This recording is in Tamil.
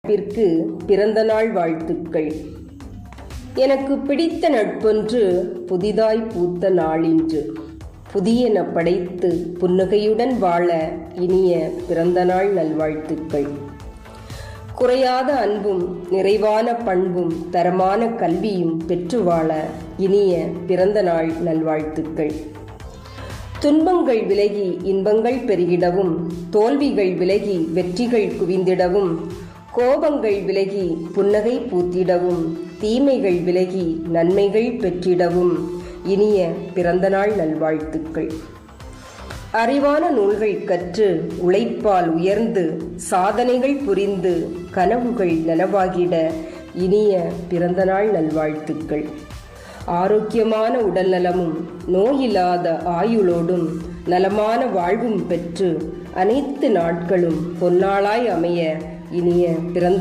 நட்பிற்கு பிறந்த நாள் வாழ்த்துக்கள். எனக்கு பிடித்த நட்பொன்று புதிதாய் பூத்த நாளின்று. புதியன படைத்து புன்னகையுடன் வாழ இனிய பிறந்தநாள் நல்வாழ்த்துக்கள். குறையாத அன்பும் நிறைவான பண்பும் தரமான கல்வியும் பெற்று வாழ இனிய பிறந்த நாள் நல்வாழ்த்துக்கள். துன்பங்கள் விலகி இன்பங்கள் பெருகிடவும், தோல்விகள் விலகி வெற்றிகள் குவிந்திடவும், கோபங்கள் விலகி புன்னகை பூத்திடவும், தீமைகள் விலகி நன்மைகள் பெற்றிடவும் இனிய பிறந்தநாள் நல்வாழ்த்துக்கள். அறிவான நூல்கள் கற்று உழைப்பால் உயர்ந்து சாதனைகள் புரிந்து கனவுகள் நனவாகிட இனிய பிறந்தநாள் நல்வாழ்த்துக்கள். ஆரோக்கியமான உடல் நலமும் நோயில்லாத ஆயுளோடும் நலமான வாழ்வும் பெற்று அனைத்து நாட்களும் பொன்னாளாய் அமைய இனிய பிறந்த